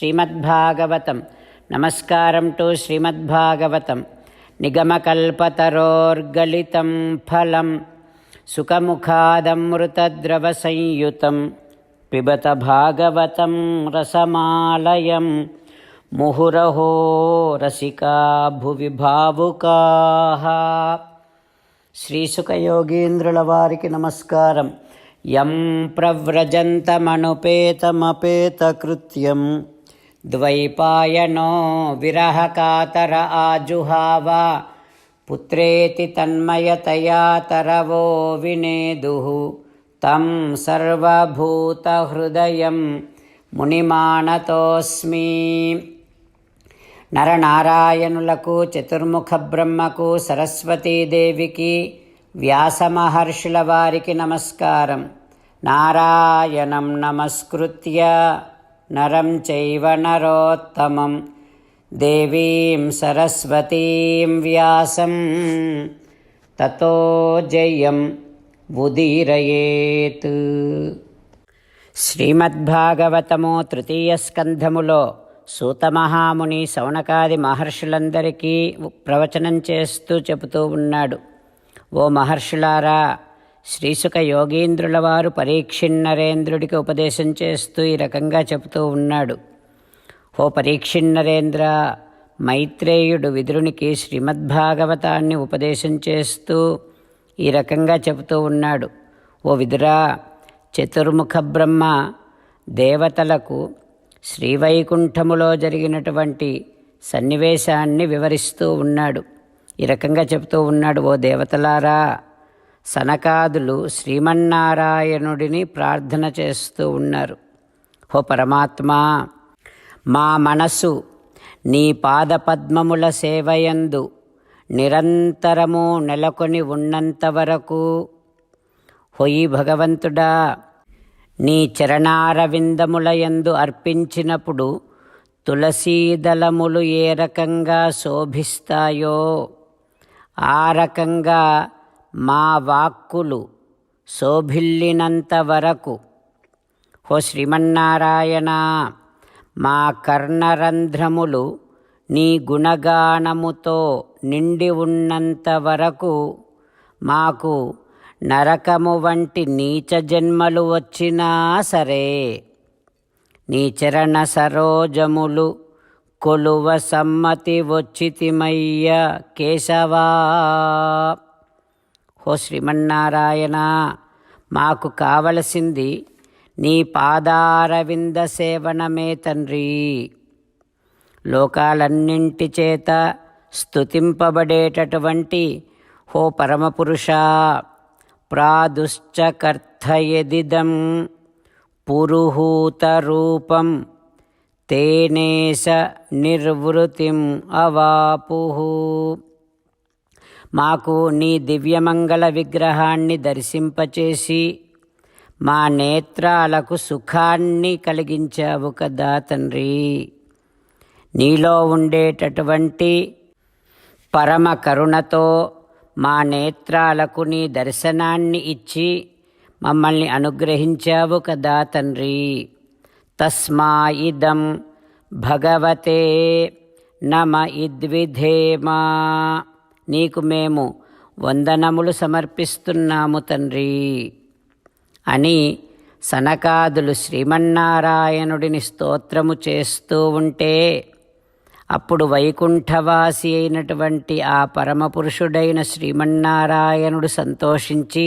శ్రీమద్భాగవతం. నమస్కారం టు శ్రీమద్భాగవతం. నిగమకల్పతరోర్గలితం ఫలం సుఖముఖాదమృతద్రవ సంయుతం పిబత భాగవతం రసమాలయం ముహురహో రసికా భువి భావుకాః. శ్రీసుఖయోగీంద్రుల వారికి నమస్కారం. యం ప్రవ్రజంతమనుపేతమపేతకృత్యం ద్వైపాయనో విరహకాతర ఆజుహావ పుత్రేతి తన్మయతయా తరవో వినేదుః తం సర్వభూతహృదయం మునిమానతోస్మి. నరనారాయణులకు, చతుర్ముఖ బ్రహ్మకు, సరస్వతీదేవికి, వ్యాసమహర్షుల వారికి నమస్కారం. నారాయణం నమస్కృత్య నరం చైవ నరోత్తమం దేవీం సరస్వతీం వ్యాసం తతో జయం ఉదీరయేత్. శ్రీమద్భాగవతము తృతీయ స్కంధములో సూతమహాముని శౌనకాది మహర్షులందరికీ ప్రవచనం చేస్తూ చెబుతూ ఉన్నాడు. ఓ మహర్షులారా, శ్రీసుఖ యోగీంద్రుల వారు పరీక్షిన్నరేంద్రుడికి ఉపదేశం చేస్తూ ఈ రకంగా చెబుతూ ఉన్నాడు. ఓ పరీక్షిన్నరేంద్ర, మైత్రేయుడు విదురునికి శ్రీమద్భాగవతాన్ని ఉపదేశం చేస్తూ ఈ రకంగా చెబుతూ ఉన్నాడు. ఓ విదురా, చతుర్ముఖ బ్రహ్మ దేవతలకు శ్రీవైకుంఠములో జరిగినటువంటి సన్నివేశాన్ని వివరిస్తూ ఉన్నాడు. ఈ రకంగా చెబుతూ ఉన్నాడు. ఓ దేవతలారా, సనకాదులు శ్రీమన్నారాయణుడిని ప్రార్థన చేస్తూ ఉన్నారు. ఓ పరమాత్మా, మా మనసు నీ పాదపద్మముల సేవయందు నిరంతరము నెలకొని ఉన్నంత వరకు, హోయి భగవంతుడా, నీ చరణారవిందములయందు అర్పించినప్పుడు తులసీదళములు ఏ రకంగా శోభిస్తాయో ఆ రకంగా మా వాక్కులు శోభిల్లినంత వరకు, ఓ శ్రీమన్నారాయణ, మా కర్ణరంధ్రములు నీ గుణగానముతో నిండి ఉన్నంత వరకు మాకు నరకము వంటి నీచ జన్మలు వచ్చినా సరే నీ చరణ సరోజములు కొలువ సమ్మతి వచ్చితిమయ్య కేశవా. ఓ శ్రీమన్నారాయణ, మాకు కావలసింది నీ పాదారవింద సేవనమే తండ్రి. లోకాలన్నింటి చేత స్తుతింపబడేటటువంటి ఓ పరమపురుష, ప్రాదుశ్చ కర్థయదిదం పురుహూత రూపం తేనేశ నిర్వృతిం అవాపుః. మాకు నీ దివ్యమంగళ విగ్రహాన్ని దర్శింపచేసి మా నేత్రాలకు సుఖాన్ని కలిగించావు కదా తండ్రి. నీలో ఉండేటటువంటి పరమ కరుణతో మా నేత్రాలకు నీ దర్శనాన్ని ఇచ్చి మమ్మల్ని అనుగ్రహించావు కదా తండ్రి. తస్మాయిదం భగవతే నమ ఇద్విధేమా. నీకు మేము వందనములు సమర్పిస్తున్నాము తండ్రి అని సనకాదులు శ్రీమన్నారాయణుడిని స్తోత్రము చేస్తూ ఉంటే, అప్పుడు వైకుంఠవాసి అయినటువంటి ఆ పరమపురుషుడైన శ్రీమన్నారాయణుడు సంతోషించి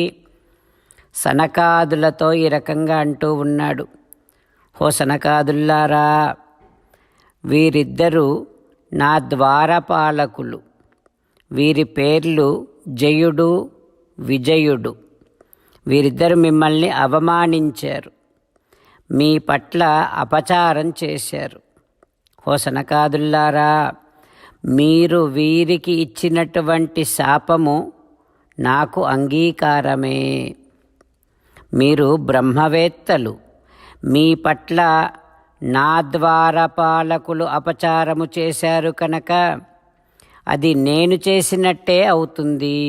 సనకాదులతో ఈ రకంగా అంటూ ఉన్నాడు. ఓ సనకాదుల్లారా, వీరిద్దరూ నా ద్వారపాలకులు. వీరి పేర్లు జయుడు, విజయుడు. వీరిద్దరు మిమ్మల్ని అవమానించారు, మీ పట్ల అపచారం చేశారు. ఓ సనకాదుల్లారా, మీరు వీరికి ఇచ్చినటువంటి శాపము నాకు అంగీకారమే. మీరు బ్రహ్మవేత్తలు, మీ పట్ల నా ద్వారపాలకులు అపచారము చేశారు కనుక అది నేను చేసినట్టే అవుతుంది.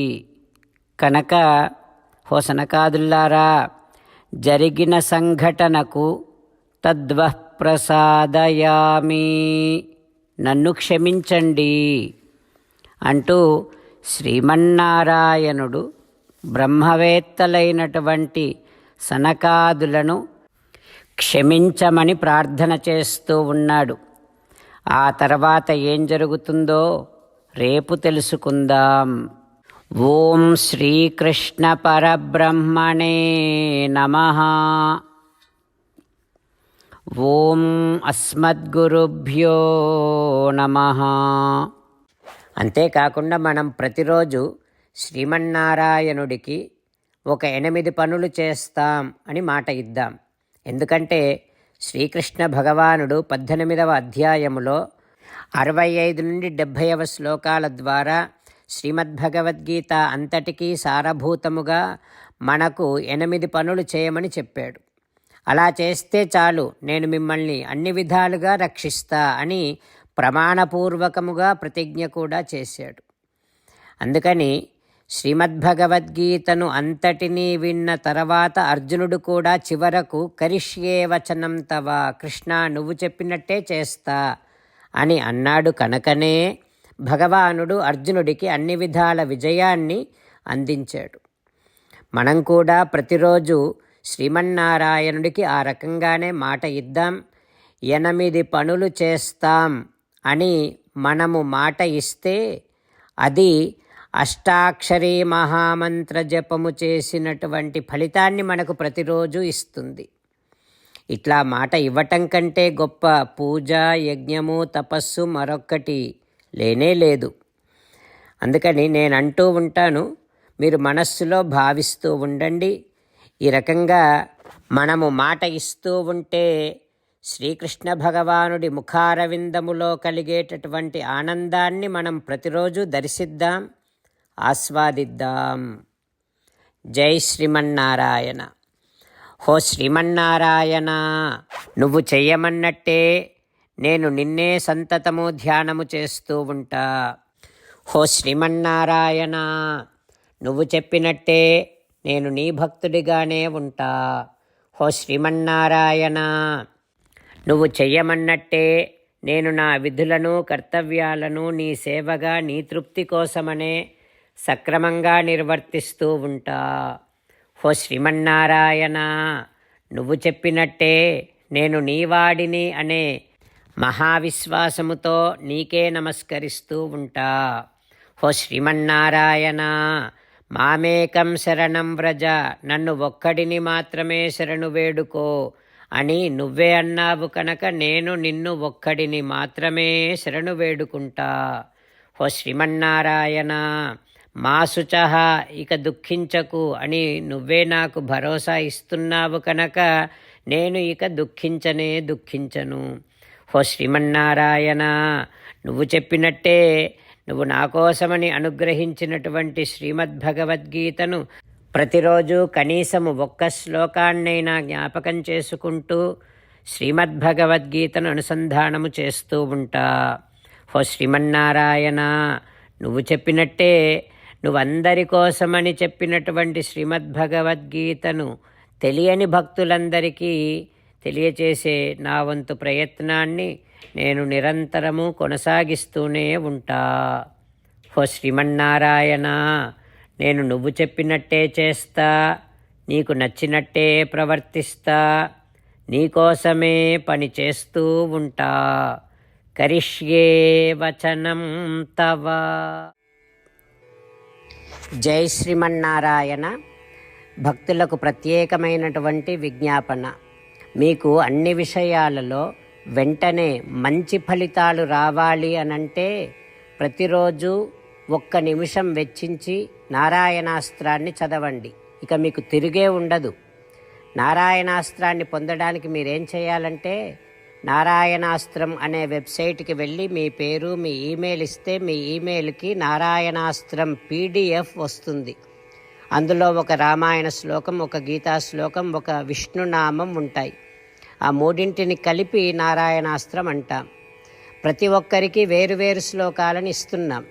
కనుక హో సనకాదుల్లారా, జరిగిన సంఘటనకు తద్వః ప్రసాదయామి, నన్ను క్షమించండి అంటూ శ్రీమన్నారాయణుడు బ్రహ్మవేత్తలైనటువంటి సనకాదులను క్షమించమని ప్రార్థన చేస్తూ ఉన్నాడు. ఆ తర్వాత ఏం జరుగుతుందో రేపు తెలుసుకుందాం. ఓం శ్రీకృష్ణ పరబ్రహ్మణే నమః. ఓం అస్మద్గురుభ్యో నమః. అంతేకాకుండా మనం ప్రతిరోజు శ్రీమన్నారాయణుడికి ఒక 8 పనులు చేస్తాం అని మాట ఇద్దాం. ఎందుకంటే శ్రీకృష్ణ భగవానుడు 18వ అధ్యాయములో 65 నుండి 70వ శ్లోకాల ద్వారా శ్రీమద్భగవద్గీత అంతటికీ సారభూతముగా మనకు 8 పనులు చేయమని చెప్పాడు. అలా చేస్తే చాలు, నేను మిమ్మల్ని అన్ని విధాలుగా రక్షిస్తా అని ప్రమాణపూర్వకముగా ప్రతిజ్ఞ కూడా చేశాడు. అందుకని శ్రీమద్భగవద్గీతను అంతటినీ విన్న తర్వాత అర్జునుడు కూడా చివరకు కరిష్యే వచనం తవ, కృష్ణ నువ్వు చెప్పినట్టే చేస్తా అని అన్నాడు. కనుకనే భగవానుడు అర్జునుడికి అన్ని విధాల విజయాన్ని అందించాడు. మనం కూడా ప్రతిరోజు శ్రీమన్నారాయణుడికి ఆ రకంగానే మాట ఇద్దాం. 8 పనులు చేస్తాం అని మనము మాట ఇస్తే అది అష్టాక్షరీ మహామంత్ర జపము చేసినటువంటి ఫలితాన్ని మనకు ప్రతిరోజు ఇస్తుంది. ఇట్లా మాట ఇవ్వటం కంటే గొప్ప పూజ, యజ్ఞము, తపస్సు మరొక్కటి లేనే లేదు. అందుకని నేను అంటూ ఉంటాను, మీరు మనస్సులో భావిస్తూ ఉండండి. ఈ రకంగా మనము మాట ఇస్తూ ఉంటే శ్రీకృష్ణ భగవానుడి ముఖారవిందములో కలిగేటటువంటి ఆనందాన్ని మనం ప్రతిరోజు దర్శిద్దాం, ఆస్వాదిద్దాం. జై శ్రీమన్నారాయణ. హో శ్రీమన్నారాయణ, నువ్వు చెయ్యమన్నట్టే నేను నిన్నే సంతతము ధ్యానము చేస్తూ ఉంటా. హో శ్రీమన్నారాయణ, నువ్వు చెప్పినట్టే నేను నీ భక్తుడిగానే ఉంటా. హో శ్రీమన్నారాయణ, నువ్వు చెయ్యమన్నట్టే నేను నా విధులను, కర్తవ్యాలను నీ సేవగా, నీ తృప్తి కోసమనే సక్రమంగా నిర్వర్తిస్తూ ఉంటా. హో శ్రీమన్నారాయణ, నువ్వు చెప్పినట్టే నేను నీవాడిని అనే మహావిశ్వాసముతో నీకే నమస్కరిస్తూ ఉంటా. హో శ్రీమన్నారాయణ, మామేకం శరణం వ్రజ, నన్ను ఒక్కడిని మాత్రమే శరణు వేడుకో అని నువ్వే అన్నావు కనుక నేను నిన్ను ఒక్కడిని మాత్రమే శరణు వేడుకుంటా. హో శ్రీమన్నారాయణ, మా శుచః, ఇక దుఃఖించకు అని నువ్వే నాకు భరోసా ఇస్తున్నావు కనుక నేను ఇక దుఃఖించను. హో శ్రీమన్నారాయణ, నువ్వు చెప్పినట్టే నువ్వు నా కోసమని అనుగ్రహించినటువంటి శ్రీమద్భగవద్గీతను ప్రతిరోజు కనీసము 1 శ్లోకాన్నైనా జ్ఞాపకం చేసుకుంటూ శ్రీమద్భగవద్గీతను అనుసంధానము చేస్తూ ఉంటా. హో శ్రీమన్నారాయణ, నువ్వు చెప్పినట్టే నువ్వందరి కోసమని చెప్పినటువంటి శ్రీమద్భగవద్గీతను తెలియని భక్తులందరికీ తెలియచేసే నా వంతు ప్రయత్నాన్ని నేను నిరంతరము కొనసాగిస్తూనే ఉంటా. హో శ్రీమన్నారాయణ, నేను నువ్వు చెప్పినట్టే చేస్తా, నీకు నచ్చినట్టే ప్రవర్తిస్తా, నీకోసమే పని చేస్తూ ఉంటా. కరిష్యే వచనం తవ. జై శ్రీమన్నారాయణ. భక్తులకు ప్రత్యేకమైనటువంటి విజ్ఞాపన. మీకు అన్ని విషయాలలో వెంటనే మంచి ఫలితాలు రావాలి అనంటే ప్రతిరోజు 1 నిమిషం వెచ్చించి నారాయణాస్త్రాన్ని చదవండి. ఇక మీకు తిరిగే ఉండదు. నారాయణాస్త్రాన్ని పొందడానికి మీరేం చేయాలంటే నారాయణాస్త్రం అనే వెబ్సైట్కి వెళ్ళి మీ పేరు, మీ ఈమెయిల్ ఇస్తే మీ ఈమెయిల్కి నారాయణాస్త్రం PDF వస్తుంది. అందులో ఒక రామాయణ శ్లోకం, ఒక గీతా శ్లోకం, ఒక విష్ణునామం ఉంటాయి. ఆ 3ంటిని కలిపి నారాయణాస్త్రం అంటాం. ప్రతి ఒక్కరికి వేరువేరు శ్లోకాలను ఇస్తున్నాం.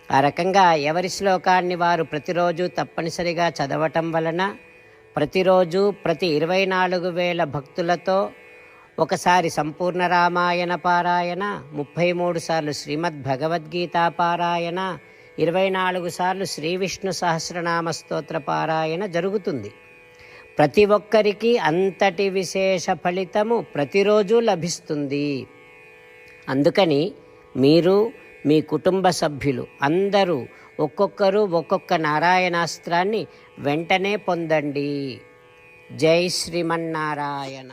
ఆ రకంగా ఎవరి శ్లోకాన్ని వారు ప్రతిరోజు తప్పనిసరిగా చదవటం వలన ప్రతిరోజు ప్రతి 24,000 భక్తులతో ఒకసారి సంపూర్ణ రామాయణ పారాయణ, 33 సార్లు శ్రీమద్ భగవద్గీత పారాయణ, 24 సార్లు శ్రీ విష్ణు సహస్రనామ స్తోత్ర పారాయణ జరుగుతుంది. ప్రతి ఒక్కరికి అంతటి విశేష ఫలితము ప్రతిరోజు లభిస్తుంది. అందుకని మీరు, మీ కుటుంబ సభ్యులు అందరూ ఒక్కొక్కరు ఒక్కొక్క నారాయణాస్త్రాన్ని వెంటనే పొందండి. జై శ్రీమన్నారాయణ.